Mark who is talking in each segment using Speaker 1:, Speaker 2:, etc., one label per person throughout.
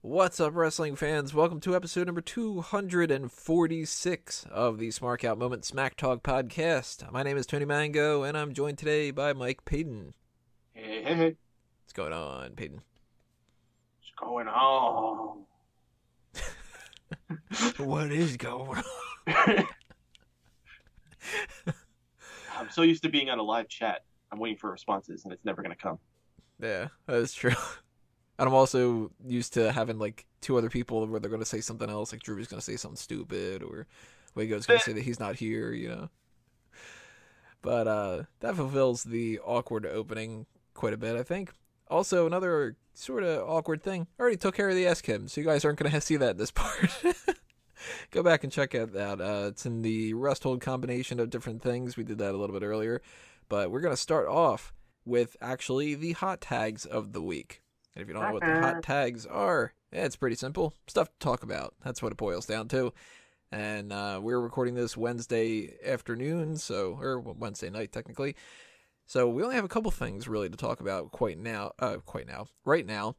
Speaker 1: What's up, wrestling fans? Welcome to episode number 246 of the Smark Out Moment Smack Talk podcast. My name is Tony Mango, and I'm joined today by Mike Payton.
Speaker 2: Hey.
Speaker 1: What's going on, Payton?
Speaker 2: What's going on?
Speaker 1: What is going on?
Speaker 2: I'm so used to being on a live chat. I'm waiting for responses, and it's never going to come.
Speaker 1: Yeah, that's true. And I'm also used to having like two other people where they're going to say something else, like Drew's going to say something stupid, or Wago's going to say that he's not here, you know. But that fulfills the awkward opening quite a bit, I think. Also, another sort of awkward thing. I already took care of the S-Kim, so you guys aren't going to see that in this part. Go back and check it out. It's in the rest hold combination of different things. We did that a little bit earlier. But we're going to start off with actually the hot tags of the week. And if you don't know what the hot tags are, it's pretty simple. Stuff to talk about. That's what it boils down to. And we're recording this Wednesday afternoon, or Wednesday night technically. So we only have a couple things really to talk about right now,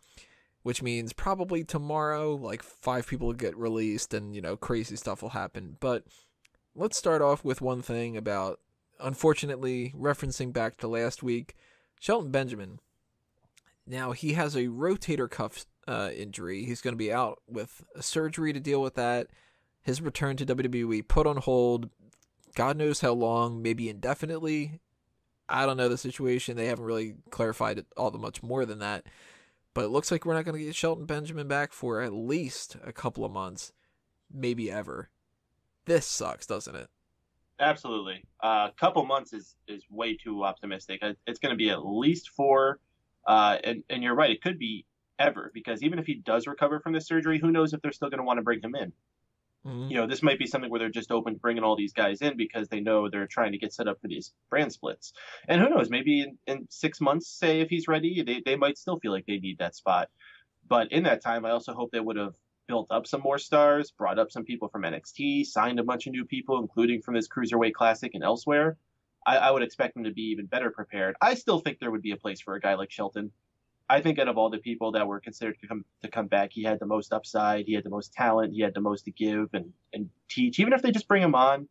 Speaker 1: which means probably tomorrow, like 5 people will get released and, you know, crazy stuff will happen. But let's start off with one thing about, unfortunately, referencing back to last week, Shelton Benjamin. Now, he has a rotator cuff injury. He's going to be out with a surgery to deal with that. His return to WWE put on hold, God knows how long, maybe indefinitely. I don't know the situation. They haven't really clarified it all that much more than that. But it looks like we're not going to get Shelton Benjamin back for at least a couple of months, maybe ever. This sucks, doesn't it?
Speaker 2: Absolutely. A couple months is way too optimistic. It's going to be at least 4. And you're right, it could be ever, because even if he does recover from this surgery, who knows if they're still going to want to bring him in. Mm-hmm. You know, this might be something where they're just open to bringing all these guys in because they know they're trying to get set up for these brand splits. And who knows, maybe in 6 months, say, if he's ready, they might still feel like they need that spot. But in that time, I also hope they would have built up some more stars, brought up some people from NXT, signed a bunch of new people, including from this Cruiserweight Classic and elsewhere. I would expect them to be even better prepared. I still think there would be a place for a guy like Shelton. I think out of all the people that were considered to come back, he had the most upside, he had the most talent, he had the most to give and teach. Even if they just bring him on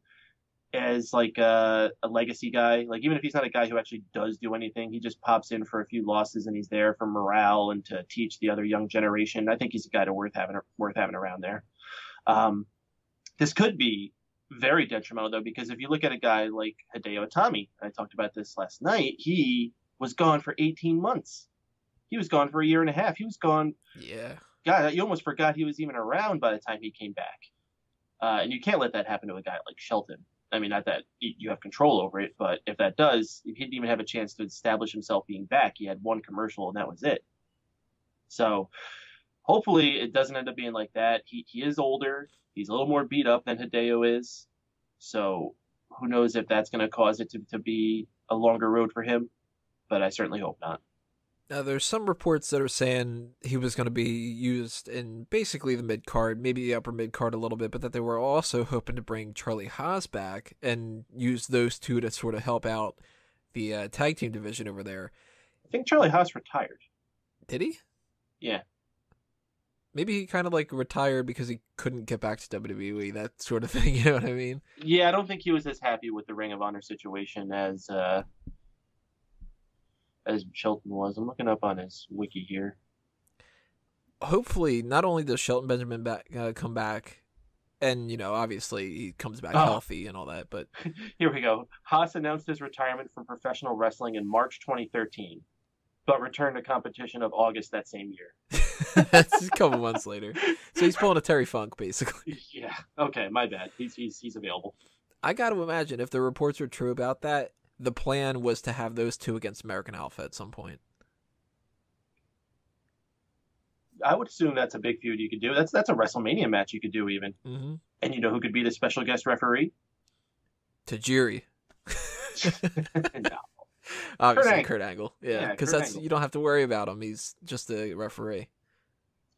Speaker 2: as like a legacy guy, like even if he's not a guy who actually does do anything, he just pops in for a few losses and he's there for morale and to teach the other young generation. I think he's a guy worth having around there. This could be very detrimental, though, because if you look at a guy like Hideo Itami, I talked about this last night, he was gone for 18 months. He was gone for a year and a half. He was gone.
Speaker 1: Yeah.
Speaker 2: God, you almost forgot he was even around by the time he came back. And you can't let that happen to a guy like Shelton. I mean, not that you have control over it, but if that does, he didn't even have a chance to establish himself being back. He had one commercial, and that was it. So hopefully it doesn't end up being like that. He is older. He's a little more beat up than Hideo is. So who knows if that's going to cause it to be a longer road for him. But I certainly hope not.
Speaker 1: Now, there's some reports that are saying he was going to be used in basically the mid-card, maybe the upper mid-card a little bit, but that they were also hoping to bring Charlie Haas back and use those two to sort of help out the tag team division over there.
Speaker 2: I think Charlie Haas retired.
Speaker 1: Did he?
Speaker 2: Yeah.
Speaker 1: Maybe he kind of like retired because he couldn't get back to WWE, that sort of thing, you know what I mean?
Speaker 2: Yeah, I don't think he was as happy with the Ring of Honor situation as Shelton was. I'm looking up on his wiki here.
Speaker 1: Hopefully, not only does Shelton Benjamin come back, and, you know, obviously he comes back healthy and all that, but...
Speaker 2: Here we go. Haas announced his retirement from professional wrestling in March 2013, but returned to competition of August that same year.
Speaker 1: That's a couple months later. So he's pulling a Terry Funk, basically.
Speaker 2: Yeah. Okay, my bad. He's available.
Speaker 1: I got to imagine if the reports are true about that, the plan was to have those two against American Alpha at some point.
Speaker 2: I would assume that's a big feud you could do. That's a WrestleMania match you could do even.
Speaker 1: Mm-hmm.
Speaker 2: And you know who could be the special guest referee?
Speaker 1: Tajiri.
Speaker 2: No.
Speaker 1: Obviously, Kurt Angle. Yeah, because you don't have to worry about him. He's just a referee.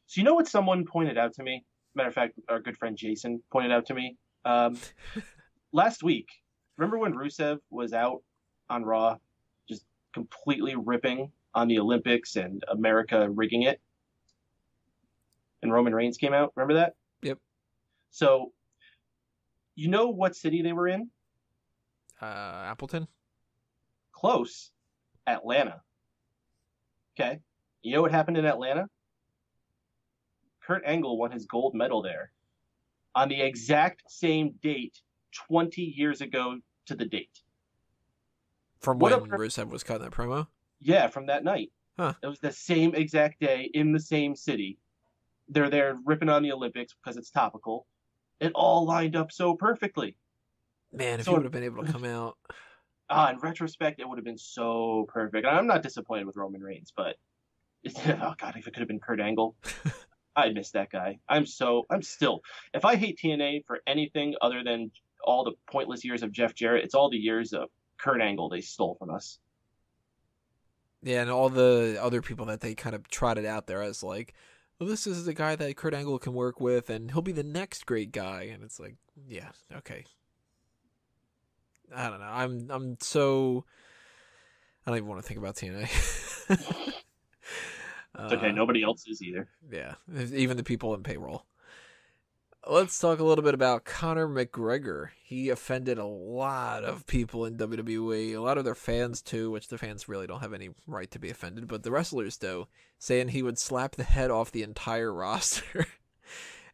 Speaker 2: So you know what someone pointed out to me? Matter of fact, our good friend Jason pointed out to me last week. Remember when Rusev was out on Raw, just completely ripping on the Olympics and America rigging it? And and Roman Reigns came out. Remember that?
Speaker 1: Yep.
Speaker 2: So, you know what city they were in?
Speaker 1: Appleton?
Speaker 2: Close. Atlanta. Okay. You know what happened in Atlanta? Kurt Angle won his gold medal there on the exact same date 20 years ago to the date.
Speaker 1: From when Rusev was cutting that promo?
Speaker 2: Yeah, from that night.
Speaker 1: Huh.
Speaker 2: It was the same exact day in the same city. They're there ripping on the Olympics because it's topical. It all lined up so perfectly.
Speaker 1: Man, if he would have been able to come out.
Speaker 2: In retrospect, it would have been so perfect. I'm not disappointed with Roman Reigns, but oh god, if it could have been Kurt Angle, I miss that guy. I'm still. If I hate TNA for anything other than all the pointless years of Jeff Jarrett, it's all the years of Kurt Angle they stole from us.
Speaker 1: Yeah, and all the other people that they kind of trotted out there as like, well, this is the guy that Kurt Angle can work with, and he'll be the next great guy. And it's like, yeah, okay. I don't know. I'm so. I don't even want to think about TNA.
Speaker 2: It's okay. Nobody else is either.
Speaker 1: Yeah, even the people in payroll. Let's talk a little bit about Conor McGregor. He offended a lot of people in WWE, a lot of their fans too, which the fans really don't have any right to be offended, but the wrestlers do, saying he would slap the head off the entire roster.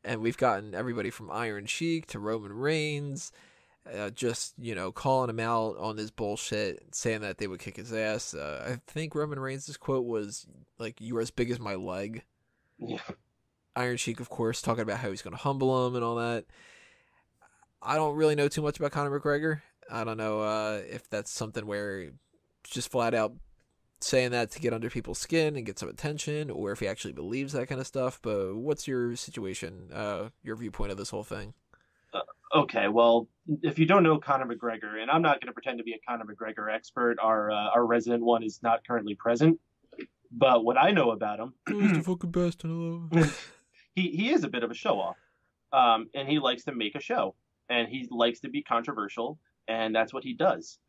Speaker 1: And we've gotten everybody from Iron Sheik to Roman Reigns, just, calling him out on this bullshit, saying that they would kick his ass. I think Roman Reigns' quote was, like, "You are as big as my leg."
Speaker 2: Yeah.
Speaker 1: Iron Sheik, of course, talking about how he's going to humble him and all that. I don't really know too much about Conor McGregor. I don't know if that's something where just flat out saying that to get under people's skin and get some attention, or if he actually believes that kind of stuff. But what's your situation, your viewpoint of this whole thing?
Speaker 2: Okay, well, if you don't know Conor McGregor, and I'm not going to pretend to be a Conor McGregor expert, our resident one is not currently present. But what I know about him,
Speaker 1: he's the fucking best in the world.
Speaker 2: He is a bit of a show off, and he likes to make a show, and he likes to be controversial, and that's what he does.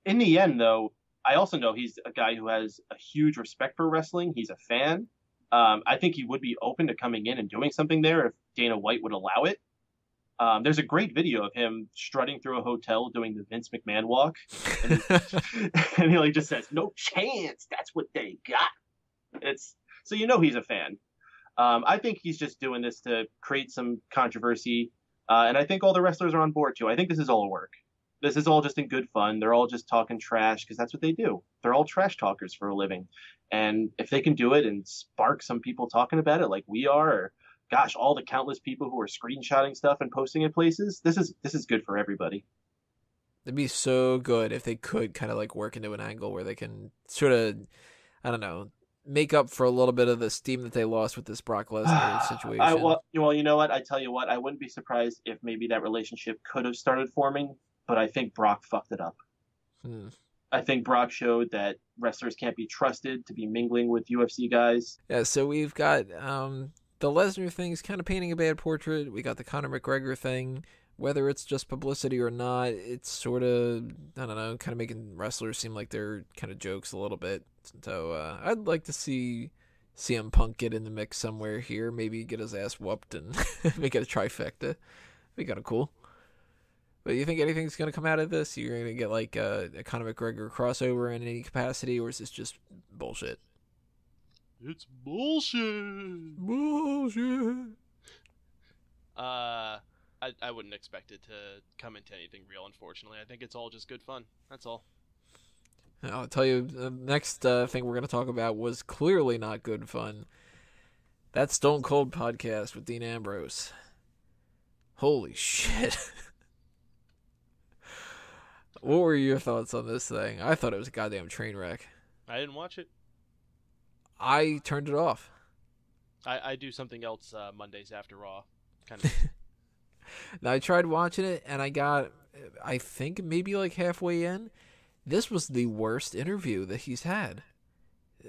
Speaker 2: In the end, though, I also know he's a guy who has a huge respect for wrestling. He's a fan. I think he would be open to coming in and doing something there if Dana White would allow it. There's a great video of him strutting through a hotel doing the Vince McMahon walk. And he just says, "No chance. That's what they got." So he's a fan. I think he's just doing this to create some controversy. And I think all the wrestlers are on board too. I think this is all work. This is all just in good fun. They're all just talking trash because that's what they do. They're all trash talkers for a living. And if they can do it and spark some people talking about it like we are, or gosh, all the countless people who are screenshotting stuff and posting it places, this is good for everybody.
Speaker 1: It'd be so good if they could kind of like work into an angle where they can sort of, I don't know, make up for a little bit of the steam that they lost with this Brock Lesnar situation.
Speaker 2: Well, you know what? I tell you what, I wouldn't be surprised if maybe that relationship could have started forming, but I think Brock fucked it up. I think Brock showed that wrestlers can't be trusted to be mingling with UFC guys.
Speaker 1: Yeah, so we've got the Lesnar thing's kind of painting a bad portrait. We got the Conor McGregor thing. Whether it's just publicity or not, it's sort of, I don't know, kind of making wrestlers seem like they're kind of jokes a little bit. So I'd like to see CM Punk get in the mix somewhere here. Maybe get his ass whooped and make it a trifecta. Be kind of cool. But you think anything's going to come out of this? You're going to get like a Conor McGregor crossover in any capacity, or is this just bullshit?
Speaker 3: It's bullshit.
Speaker 1: Bullshit.
Speaker 3: I wouldn't expect it to come into anything real, unfortunately. I think it's all just good fun. That's all.
Speaker 1: I'll tell you, the next thing we're going to talk about was clearly not good fun. That Stone Cold podcast with Dean Ambrose. Holy shit. What were your thoughts on this thing? I thought it was a goddamn train wreck.
Speaker 3: I didn't watch it.
Speaker 1: I turned it off.
Speaker 3: I do something else Mondays after Raw. Kind of.
Speaker 1: Now, I tried watching it, and I think maybe like halfway in, this was the worst interview that he's had.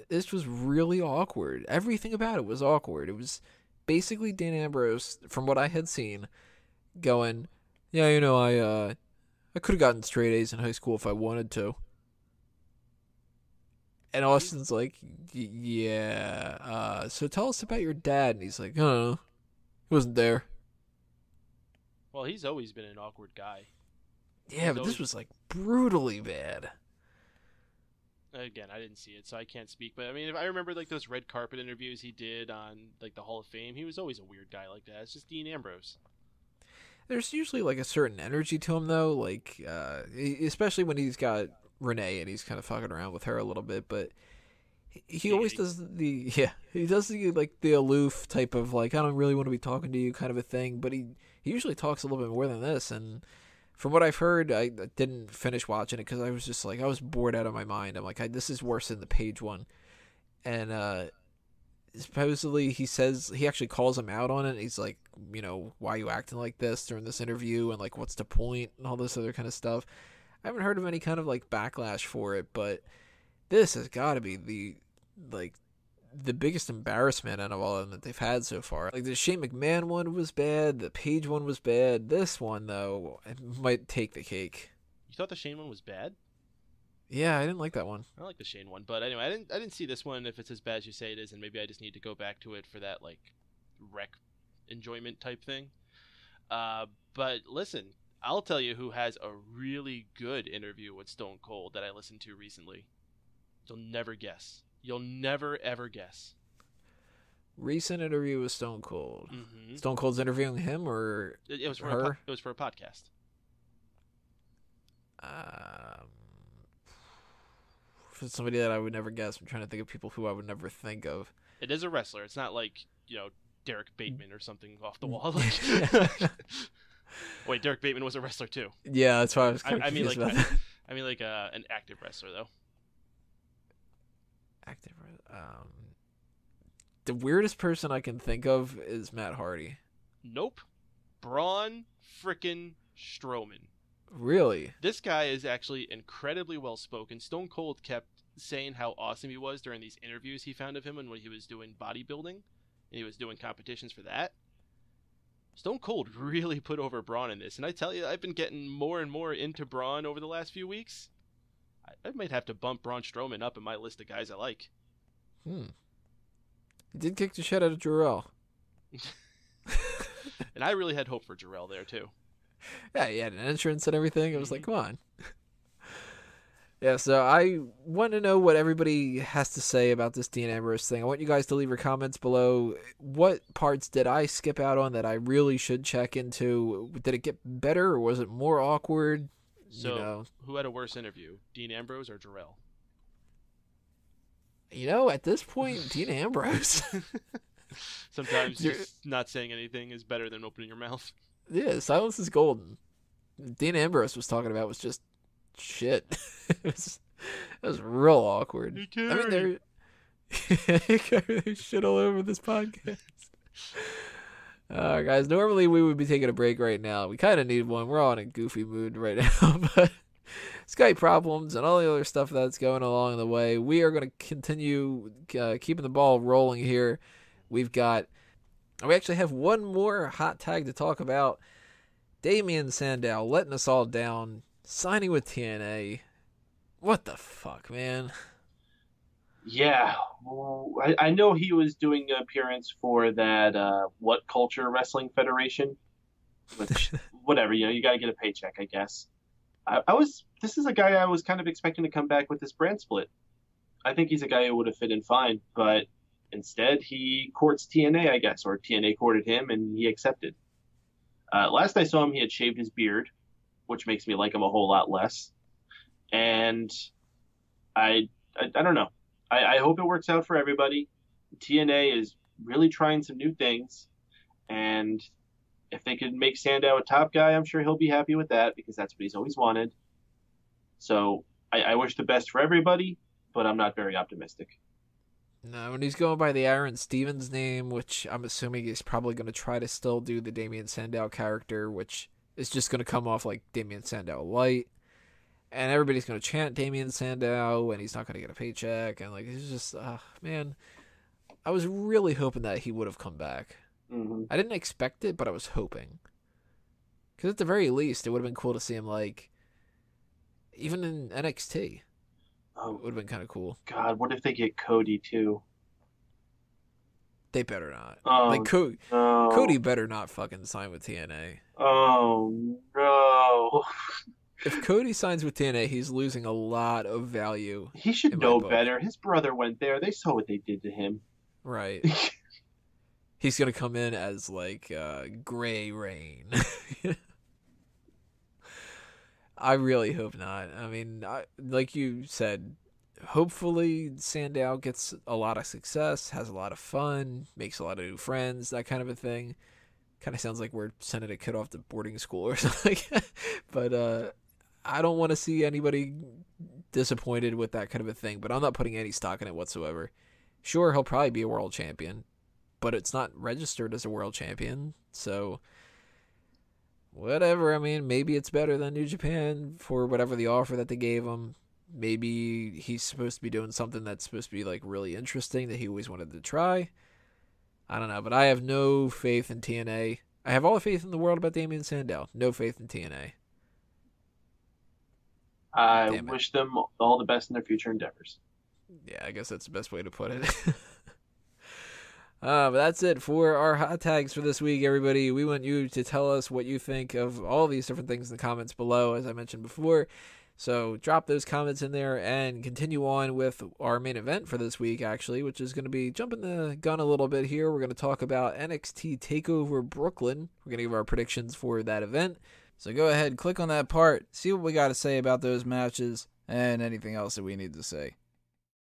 Speaker 1: This was really awkward. Everything about it was awkward. It was basically Dean Ambrose, from what I had seen, going, yeah, I could have gotten straight A's in high school if I wanted to. And Austin's like, yeah. So tell us about your dad. And he's like, oh, he wasn't there.
Speaker 3: Well, he's always been an awkward guy.
Speaker 1: Yeah, but this was like brutally bad.
Speaker 3: Again, I didn't see it, so I can't speak. But I mean, if I remember like those red carpet interviews he did on like the Hall of Fame, he was always a weird guy like that. It's just Dean Ambrose.
Speaker 1: There's usually like a certain energy to him though, like especially when he's got Renee and he's kind of fucking around with her a little bit, but he always does the like the aloof type of like I don't really want to be talking to you kind of a thing, but he usually talks a little bit more than this. And from what I've heard, I didn't finish watching it because I was just like I was bored out of my mind. I'm like this is worse than the Page one, and supposedly he says he actually calls him out on it. He's like, why are you acting like this during this interview, and like what's the point and all this other kind of stuff. I haven't heard of any kind of like backlash for it, but this has got to be the biggest embarrassment out of all of them that they've had so far. Like the Shane McMahon one was bad, the Page one was bad. This one though, it might take the cake.
Speaker 3: You thought the Shane one was bad?
Speaker 1: Yeah, I didn't like that one.
Speaker 3: I like the Shane one, but anyway, I didn't see this one. If it's as bad as you say it is, and maybe I just need to go back to it for that like rec enjoyment type thing. But listen, I'll tell you who has a really good interview with Stone Cold that I listened to recently. You'll never guess. You'll never ever guess.
Speaker 1: Recent interview with Stone Cold.
Speaker 3: Mm-hmm.
Speaker 1: Stone Cold's interviewing him or
Speaker 3: it was for
Speaker 1: her?
Speaker 3: It was for a podcast.
Speaker 1: For somebody that I would never guess. I'm trying to think of people who I would never think of.
Speaker 3: It is a wrestler. It's not like Derek Bateman or something off the wall. Wait, Derek Bateman was a wrestler too.
Speaker 1: Yeah, that's why I was kind of confused about that.
Speaker 3: I mean, like an active wrestler though.
Speaker 1: Active. The weirdest person I can think of is Matt Hardy.
Speaker 3: Nope. Braun frickin' Strowman.
Speaker 1: Really?
Speaker 3: This guy is actually incredibly well spoken. Stone Cold kept saying how awesome he was during these interviews he found of him when he was doing bodybuilding and he was doing competitions for that. Stone Cold really put over Braun in this, and I tell you, I've been getting more and more into Braun over the last few weeks. I might have to bump Braun Strowman up in my list of guys I like.
Speaker 1: He did kick the shit out of Jarrell.
Speaker 3: And I really had hope for Jarrell there, too.
Speaker 1: Yeah, he had an entrance and everything. It was like, come on. Yeah, so I want to know what everybody has to say about this Dean Ambrose thing. I want you guys to leave your comments below. What parts did I skip out on that I really should check into? Did it get better or was it more awkward?
Speaker 3: So, who had a worse interview, Dean Ambrose or Jarrell?
Speaker 1: At this point, Dean Ambrose.
Speaker 3: Sometimes just not saying anything is better than opening your mouth.
Speaker 1: Yeah, silence is golden. Dean Ambrose was talking about was just shit. it was real awkward. I mean, there's shit all over this podcast. Guys, normally we would be taking a break right now. We kind of need one. We're all in a goofy mood right now, but Skype problems and all the other stuff that's going along the way. We are going to continue keeping the ball rolling here. We actually have one more hot tag to talk about. Damien Sandow letting us all down, signing with TNA. What the fuck, man?
Speaker 2: Yeah, I know he was doing an appearance for that What Culture Wrestling Federation, which whatever, you got to get a paycheck, I guess. This is a guy I was kind of expecting to come back with this brand split. I think he's a guy who would have fit in fine, but instead he courts TNA, I guess, or TNA courted him and he accepted. Last I saw him, he had shaved his beard, which makes me like him a whole lot less. And I don't know. I hope it works out for everybody. TNA is really trying some new things, and if they could make Sandow a top guy, I'm sure he'll be happy with that because that's what he's always wanted. So I wish the best for everybody, but I'm not very optimistic.
Speaker 1: No, and he's going by the Aron Stevens name, which I'm assuming he's probably going to try to still do the Damien Sandow character, which is just going to come off like Damien Sandow light. And everybody's going to chant Damien Sandow, and he's not going to get a paycheck. And, it's just, man, I was really hoping that he would have come back.
Speaker 2: Mm-hmm.
Speaker 1: I didn't expect it, but I was hoping. Because at the very least, it would have been cool to see him, even in NXT.
Speaker 2: Oh,
Speaker 1: It would have been kind of cool.
Speaker 2: God, what if they get Cody too?
Speaker 1: They better not.
Speaker 2: Oh, no.
Speaker 1: Cody better not fucking sign with TNA.
Speaker 2: Oh, no.
Speaker 1: If Cody signs with TNA, he's losing a lot of value.
Speaker 2: He should
Speaker 1: in my
Speaker 2: know
Speaker 1: book.
Speaker 2: better. His brother went there. They saw what they did to him.
Speaker 1: Right. He's gonna come in as like Gray Rain. I really hope not. I mean, like you said, hopefully Sandow gets a lot of success, has a lot of fun, makes a lot of new friends, that kind of a thing. Kind of sounds like we're sending a kid off to boarding school or something. But I don't want to see anybody disappointed with that kind of a thing. But I'm not putting any stock in it whatsoever. Sure, he'll probably be a world champion, but it's not registered as a world champion. So whatever. I mean, maybe it's better than New Japan for whatever the offer that they gave him. Maybe he's supposed to be doing something that's supposed to be like really interesting that he always wanted to try. I don't know, but I have no faith in TNA. I have all the faith in the world about Damien Sandow. No faith in TNA.
Speaker 2: I wish them all the best in their future endeavors.
Speaker 1: Yeah, I guess that's the best way to put it. But that's it for our hot tags for this week, everybody. We want you to tell us what you think of all these different things in the comments below, as I mentioned before. So drop those comments in there and continue on with our main event for this week, actually, which is going to be jumping the gun a little bit here. We're going to talk about NXT TakeOver Brooklyn. We're going to give our predictions for that event. So go ahead, click on that part, see what we got to say about those matches and anything else that we need to say.